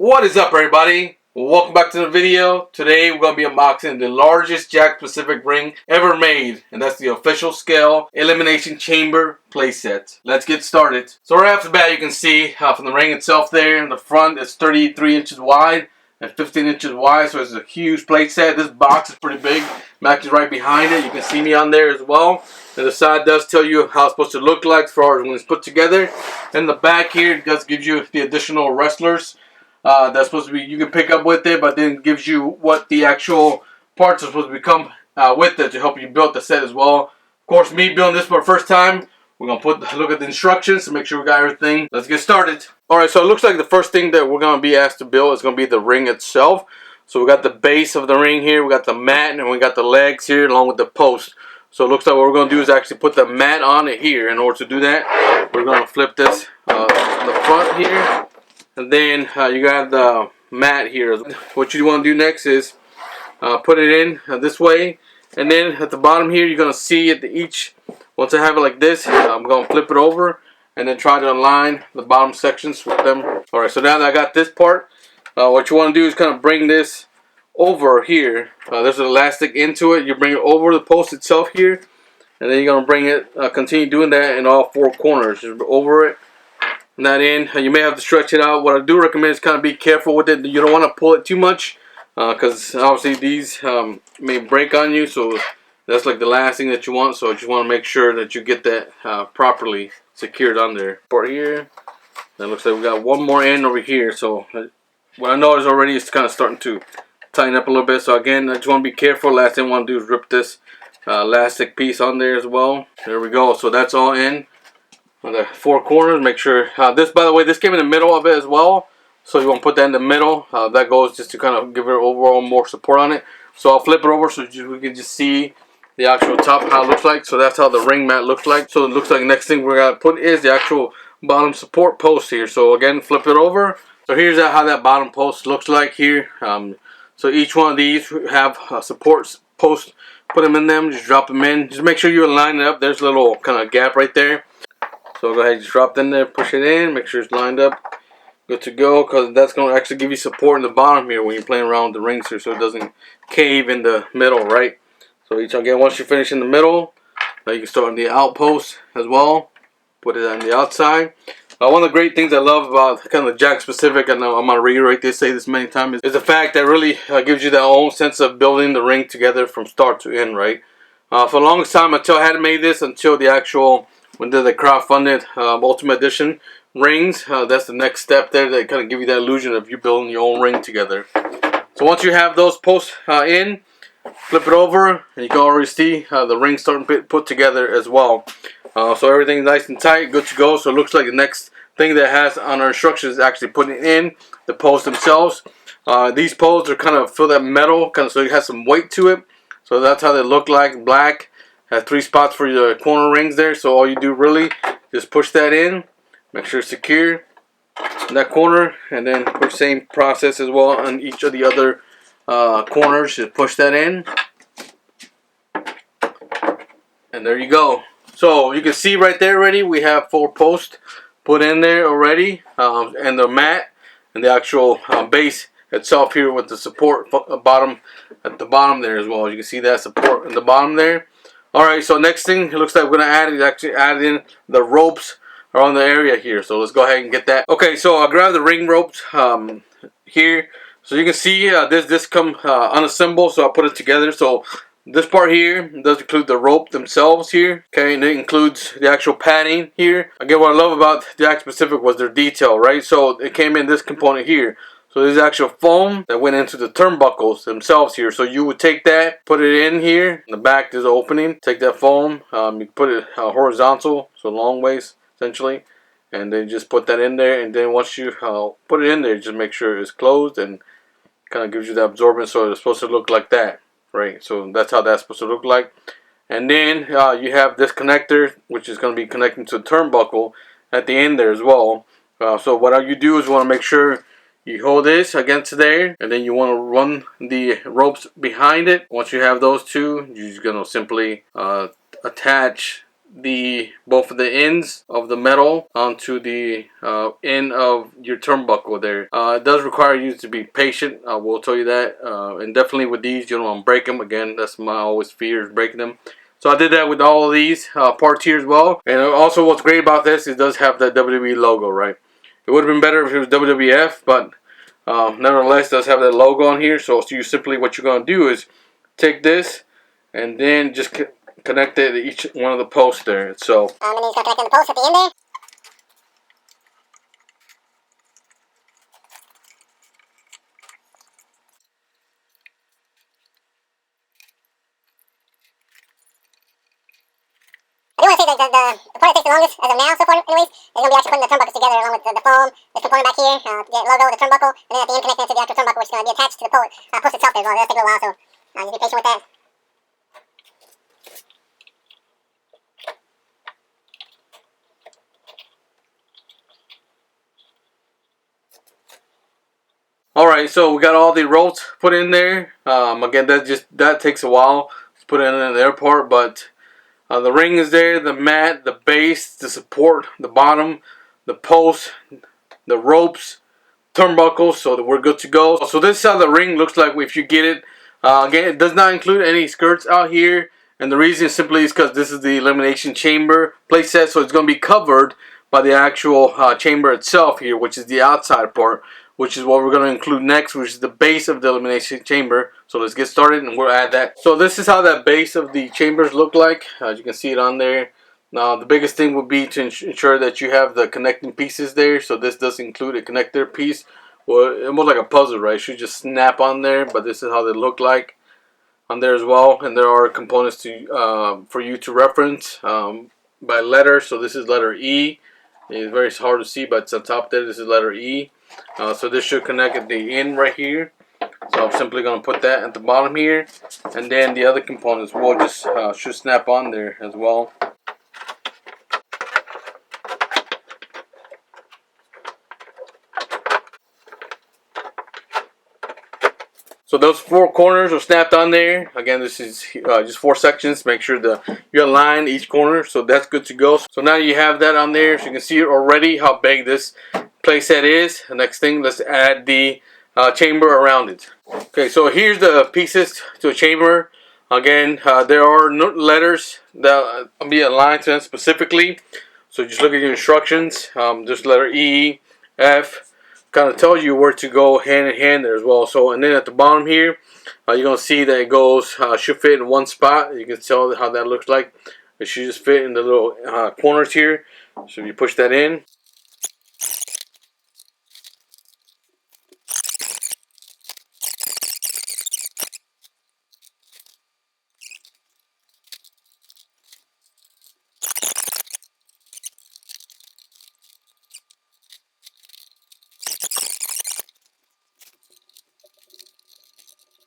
What is up, everybody? Welcome back to the video. Today we're going to be unboxing the largest Jakks Pacific ring ever made, and that's the official Scale Elimination Chamber playset. Let's get started. So right off the bat, you can see from the ring itself there in the front, it's 33 inches wide and 15 inches wide, so it's a huge playset. This box is pretty big. I'm actually right behind it. You can see me on there as well. And the side does tell you how it's supposed to look like as far as when it's put together. And the back here, it does give you the additional wrestlers that's supposed to be, you can pick up with it, but then gives you what the actual parts are supposed to become with it to help you build the set as well. Of course, me building this for the first time, we're going to look at the instructions to make sure we got everything. Let's get started. Alright, so it looks like the first thing that we're going to be asked to build is going to be the ring itself. So we got the base of the ring here, we got the mat, and we got the legs here along with the post. So it looks like what we're going to do is actually put the mat on it here. In order to do that, we're going to flip this in the front here. And then you got the mat here. What you want to do next is put it in this way. And then at the bottom here, you're going to see at each, once I have it like this, I'm going to flip it over and then try to align the bottom sections with them. Alright, so now that I got this part, what you want to do is kind of bring this over here. There's an elastic into it. You bring it over the post itself here. And then you're going to bring it, continue doing that in all four corners. Just over it. That in, you may have to stretch it out. What I do recommend is kind of be careful with it. You don't want to pull it too much because obviously these may break on you, so that's like the last thing that you want. So you just want to make sure that you get that properly secured on there. Part here, that looks like we got one more end over here. So what I noticed already is kind of starting to tighten up a little bit. So again, I just want to be careful. Last thing I want to do is rip this elastic piece on there as well. There we go. So that's all in. On the four corners, make sure this, by the way, this came in the middle of it as well, so you want to put that in the middle. That goes just to kind of give it overall more support on it. So I'll flip it over so we can just see the actual top, how it looks like. So that's how the ring mat looks like. So it looks like the next thing we're gonna put is the actual bottom support post here. So again, flip it over. So here's how that bottom post looks like here. So each one of these have support post. Put them in them, just drop them in. Just make sure you align it up. There's a little kind of gap right there. So go ahead, just drop it in there, push it in, make sure it's lined up, good to go, because that's going to actually give you support in the bottom here when you're playing around with the rings here, so it doesn't cave in the middle, right? So again, once you finish in the middle, you can start on the outpost as well, put it on the outside. One of the great things I love about kind of the Jakks Pacific, I know I'm going to reiterate this, say this many times, is the fact that really gives you that own sense of building the ring together from start to end, right? For the longest time, until I hadn't made this, until the actual, when the crowdfunded Ultimate Edition rings, that's the next step there. That kind of give you that illusion of you building your own ring together. So once you have those posts in, flip it over, and you can already see the ring starting to put together as well. So everything's nice and tight, good to go. So it looks like the next thing that has on our instructions is actually putting in the posts themselves. These posts are kind of filled that metal, kind of, so it has some weight to it. So that's how they look like, black. Has 3 spots for your corner rings there, so all you do really just push that in, make sure it's secure in that corner, and then push same process as well on each of the other corners. Just push that in, and there you go. So you can see right there already we have 4 posts put in there already, and the mat and the actual base itself here with the support bottom at the bottom there as well. You can see that support in the bottom there. Alright, so next thing it looks like we're going to add is actually add in the ropes around the area here. So let's go ahead and get that. Okay, so I grabbed the ring ropes here. So you can see this come unassembled, so I put it together. So this part here does include the rope themselves here. Okay, and it includes the actual padding here. Again, what I love about the Jakks Pacific was their detail, right? So it came in this component here. So there's actual foam that went into the turnbuckles themselves here. So you would take that, put it in here. In the back there's an opening. Take that foam, you put it horizontal, so long ways essentially. And then just put that in there. And then once you put it in there, just make sure it's closed and kind of gives you that absorbance. So it's supposed to look like that, right? So that's how that's supposed to look like. And then you have this connector, which is going to be connecting to the turnbuckle at the end there as well. So what you do is you want to make sure you hold this against there, and then you want to run the ropes behind it. Once you have those two, you're just going to simply attach both of the ends of the metal onto the end of your turnbuckle there. It does require you to be patient. I will tell you that. And definitely with these, you don't want to break them. Again, that's my always fear, is breaking them. So I did that with all of these parts here as well. And also what's great about this, it does have the WWE logo, right? It would have been better if it was WWF, but nevertheless, it does have that logo on here. So you simply, what you're going to do is take this and then just connect it to each one of the posts there. So and then he's going to connect in the post at the end there. I do want to say that the part that takes the longest as of now so far anyways is going to be actually putting the turnbuckles together along with the foam, this component back here, the logo, the turnbuckle, and then at the end connecting it to the actual turnbuckle, which is going to be attached to the post itself there as well. That'll take a little while, so just be patient with that. alright, so we got all the ropes put in there. Again, that takes a while to put in the airport, but the ring is there, the mat, the base, the support, the bottom, the post, the ropes, turnbuckles, so that we're good to go. So this is how the ring looks like if you get it. Again, it does not include any skirts out here, and the reason simply is because this is the Elimination Chamber playset, so it's going to be covered by the actual chamber itself here, which is the outside part, which is what we're going to include next, which is the base of the Elimination Chamber. So let's get started and we'll add that. So this is how that base of the chambers look like. As you can see it on there. Now the biggest thing would be to ensure that you have the connecting pieces there. So this does include a connector piece. Well, almost like a puzzle, right? It should just snap on there, but this is how they look like on there as well. And there are components to for you to reference by letter. So this is letter E. It's very hard to see, but it's on top there. This is letter E. So this should connect at the end right here. So I'm simply going to put that at the bottom here. And then the other components will just should snap on there as well. So those four corners are snapped on there. Again, this is just 4 sections. Make sure you align each corner, so that's good to go. So now you have that on there. So you can see already how big this playset is. The next thing, let's add the chamber around it. Okay, so here's the pieces to a chamber. Again, there are no letters that will be aligned to them specifically. So just look at your instructions. Just letter E, F. Kind of tells you where to go hand in hand there as well. So, and then at the bottom here, you're gonna see that it goes should fit in one spot. You can tell how that looks like. It should just fit in the little corners here. So you push that in.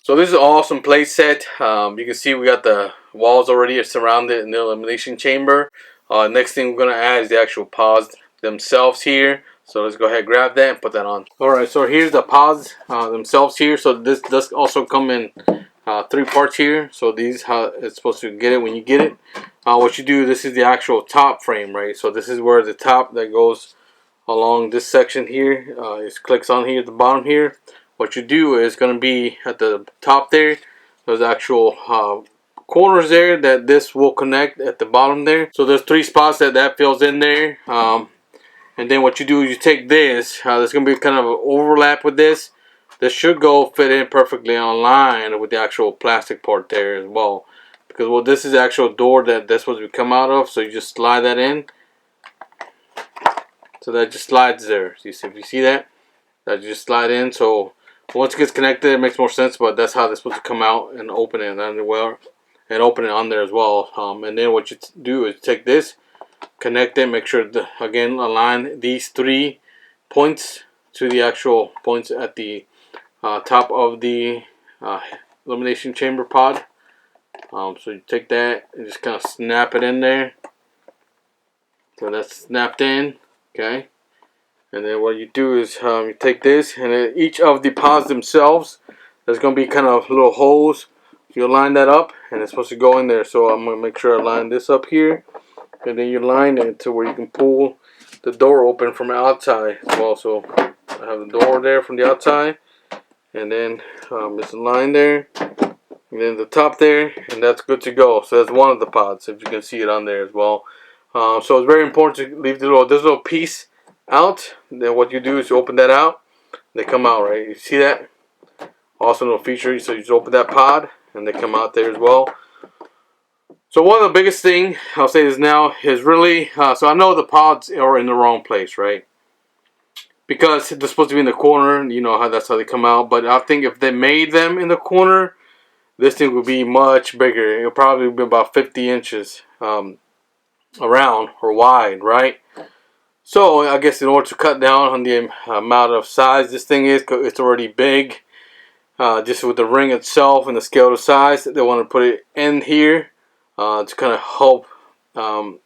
So this is an awesome play set. You can see we got the walls already surrounded in the elimination chamber. Next thing we're going to add is the actual pods themselves here. So let's go ahead and grab that and put that on. Alright, so here's the pods themselves here. So this does also come in 3 parts here. So these how it's supposed to get it when you get it. What you do, this is the actual top frame, right? So this is where the top that goes along this section here. It clicks on here at the bottom here. What you do is going to be at the top there. There's actual corners there that this will connect at the bottom there. So there's 3 spots that fills in there. And then what you do is you take this. There's going to be kind of an overlap with this. This should go fit in perfectly online with the actual plastic part there as well. Because well, this is the actual door that's supposed to come out of. So you just slide that in. So that just slides there. So if you see that, that just slide in. So once it gets connected, it makes more sense, but that's how they're supposed to come out and open it and open it on there as well. And then what you do is take this, connect it, make sure to again align these 3 points to the actual points at the top of the elimination chamber pod. So you take that and just kind of snap it in there. So that's snapped in, okay. And then what you do is you take this, and then each of the pods themselves, there's going to be kind of little holes. You line that up, and it's supposed to go in there. So I'm going to make sure I line this up here. and then you line it to where you can pull the door open from the outside as well. So I have the door there from the outside, and then it's a line there, and then the top there, and that's good to go. So that's one of the pods, if you can see it on there as well. So it's very important to leave this little piece out. Then what you do is you open that out, they come out, right? You see that? Also no feature, so you just open that pod and they come out there as well. So one of the biggest thing I'll say this now is really so I know the pods are in the wrong place, right? Because they're supposed to be in the corner, you know how that's how they come out. But I think if they made them in the corner, this thing would be much bigger. It'll probably be about 50 inches around or wide, right? So I guess in order to cut down on the amount of size this thing is, it's already big. Just with the ring itself and the scale to size, they want to put it in here to kind of help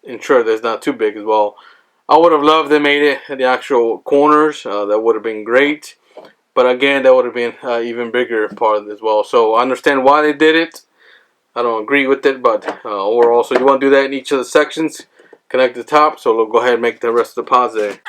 ensure that it's not too big as well. I would have loved they made it at the actual corners. That would have been great. But again, that would have been even bigger part of it as well. So I understand why they did it. I don't agree with it, but overall, so you want to do that in each of the sections. Connect the top, so we'll go ahead and make the rest of the pods there.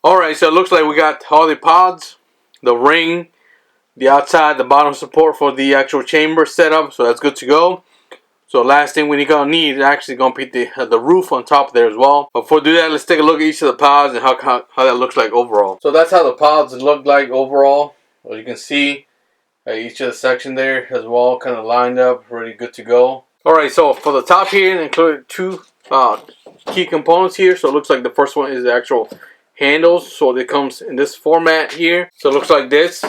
Alright, so it looks like we got all the pods, the ring, the outside, the bottom support for the actual chamber set up, so that's good to go. So last thing we're going to need is actually going to put the roof on top there as well. But before we do that, let's take a look at each of the pods and how that looks like overall. So that's how the pods look like overall. As you can see, each of the section there as well, kind of lined up, really good to go. Alright, so for the top here, included two key components here. So it looks like the first one is the actual handles. So it comes in this format here. So it looks like this,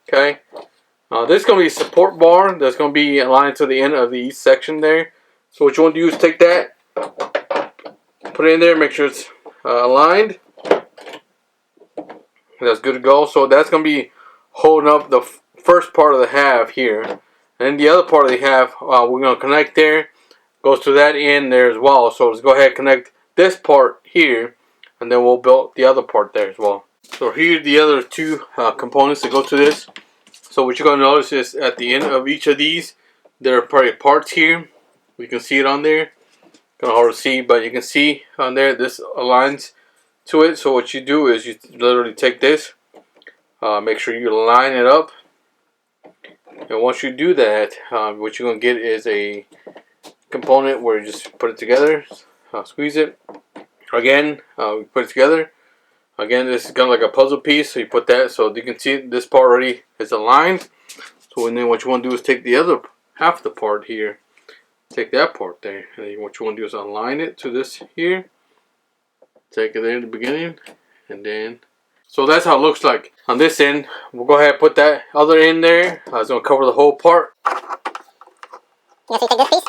okay. This is going to be a support bar that's going to be aligned to the end of each section there. So what you want to do is take that, put it in there, make sure it's aligned. That's good to go. So that's going to be holding up the first part of the half here. And the other part of the half, we're going to connect there. Goes to that end there as well. So let's go ahead and connect this part here. And then we'll build the other part there as well. So here's the other two components that go to this. So what you're going to notice is at the end of each of these, there are probably parts here. You can see it on there. Kind of hard to see, but you can see on there, this aligns to it. So what you do is you literally take this, make sure you line it up. And once you do that, what you're going to get is a component where you just put it together, squeeze it. Again, we put it together. Again, this is kind of like a puzzle piece, so you put that, so you can see this part already is aligned. So and then what you want to do is take the other half of the part here, take that part there, and then what you want to do is align it to this here. Take it there in the beginning, and then, so that's how it looks like. On this end, we'll go ahead and put that other end there. It's going to cover the whole part. Yeah, so you take this piece,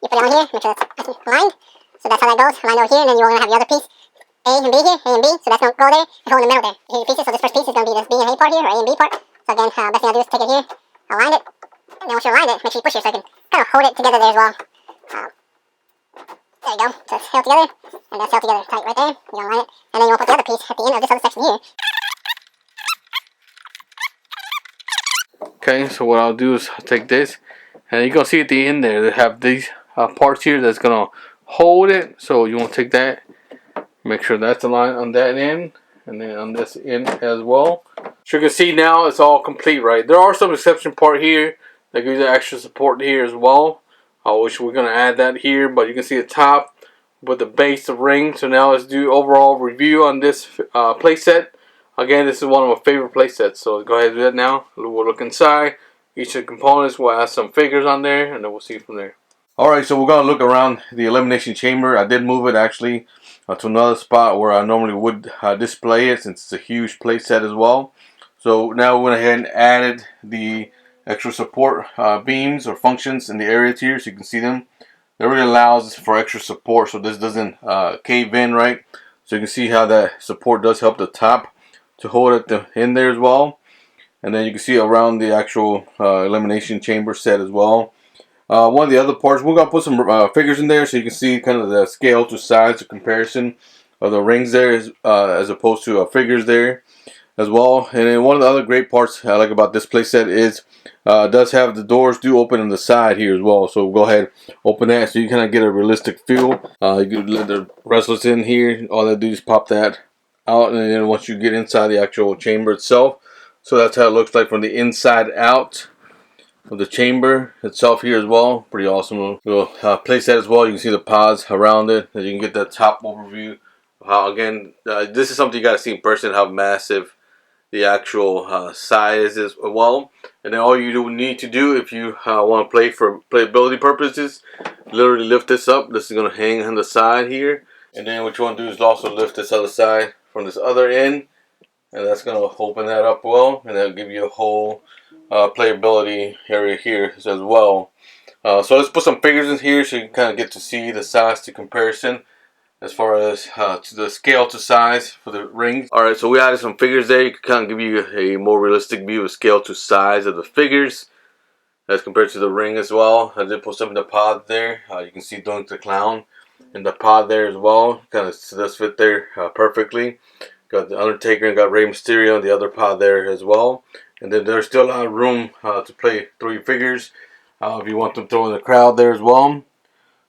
you put it on here, make sure it's aligned. So that's how that goes, aligned over here, and then you're going to have the other piece. A and B here, A and B, so that's going to go there, and go in the middle there. Here's your pieces, so this first piece is going to be this B and A part here, or A and B part. So again, best thing I'll do is take it here, align it, and then once you align it, make sure you push it so you can kind of hold it together there as well. There you go, so it's held together, and that's held together tight right there. You align it, and then you want to put the other piece at the end of this other section here. Okay, so what I'll do is I'll take this, and you're going to see at the end there, they have these parts here that's going to hold it. So you want to take that, make sure that's aligned on that end, and then on this end as well. So you can see now it's all complete, right? There are some exception part here that gives you extra support here as well, which we're going to add that here. But you can see the top with the base, the ring. So now let's do overall review on this playset. Again, this is one of my favorite playsets, so go ahead and do that now. We'll look inside each of the components. We'll add some figures on there, and then we'll see from there. Alright, so we're going to look around the elimination chamber. I did move it actually to another spot where I normally would display it, since it's a huge playset as well. So now we went ahead and added the extra support beams or functions in the areas here, so you can see them. That really allows for extra support, so this doesn't cave in, right? So you can see how that support does help the top to hold it in there as well. And then you can see around the actual elimination chamber set as well. One of the other parts, we're going to put some figures in there so you can see kind of the scale to size, the comparison of the rings there, as opposed to figures there as well. And then one of the other great parts I like about this playset is it does have the doors do open on the side here as well. So go ahead, open that so you kind of get a realistic feel. You can let the wrestlers in here. All they do is pop that out, and then once you get inside the actual chamber itself, so that's how it looks like from the inside out of the chamber itself here as well. Pretty awesome little playset as well. You can see the pods around it, and you can get the top overview. How again, this is something you gotta see in person, how massive the actual size is as well. And then all you need to do if you want to play for playability purposes, literally lift this up. This is going to hang on the side here, and then what you want to do is also lift this other side from this other end, and that's going to open that up well, and that'll give you a whole playability area here as well. So let's put some figures in here so you can kind of get to see the size to comparison as far as to the scale to size for the rings. Alright, so we added some figures there. You can kind of give you a more realistic view of scale to size of the figures as compared to the ring as well. I did put some in the pod there. You can see Doink the Clown in the pod there as well. Kind of does fit there perfectly. Got the Undertaker and got Rey Mysterio in the other pod there as well. And then there's still a lot of room to play 3 figures if you want them throw in the crowd there as well.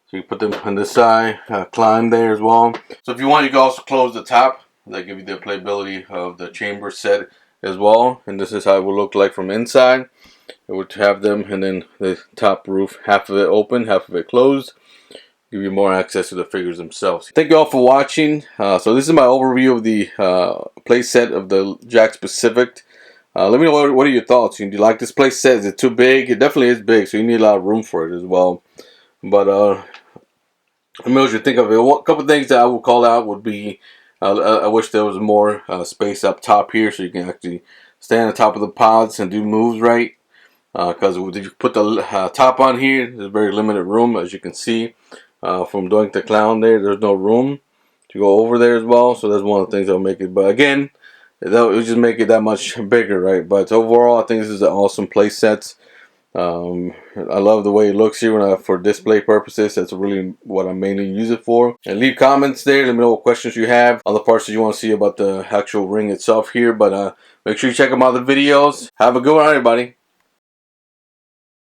So you put them on this side, climb there as well. So if you want, you can also close the top. That give you the playability of the chamber set as well. And this is how it will look like from inside. It would have them, and then the top roof, half of it open, half of it closed. Give you more access to the figures themselves. Thank you all for watching. So this is my overview of the play set of the Jakks Pacific. Let me know what are your thoughts. Do you like this play set? Is it too big? It definitely is big, so you need a lot of room for it as well. But let me know what you think of it. A couple of things that I would call out would be I wish there was more space up top here so you can actually stand on top of the pods and do moves right. Because if you put the top on here, there's very limited room, as you can see from Doink the Clown there. There's no room to go over there as well. So that's one of the things that'll make it. But again, it'll just make it that much bigger, right? But overall, I think this is an awesome play set. I love the way it looks here for display purposes. That's really what I mainly use it for. And leave comments there. Let me know what questions you have, other parts that you want to see about the actual ring itself here. But make sure you check out my other videos. Have a good one, everybody.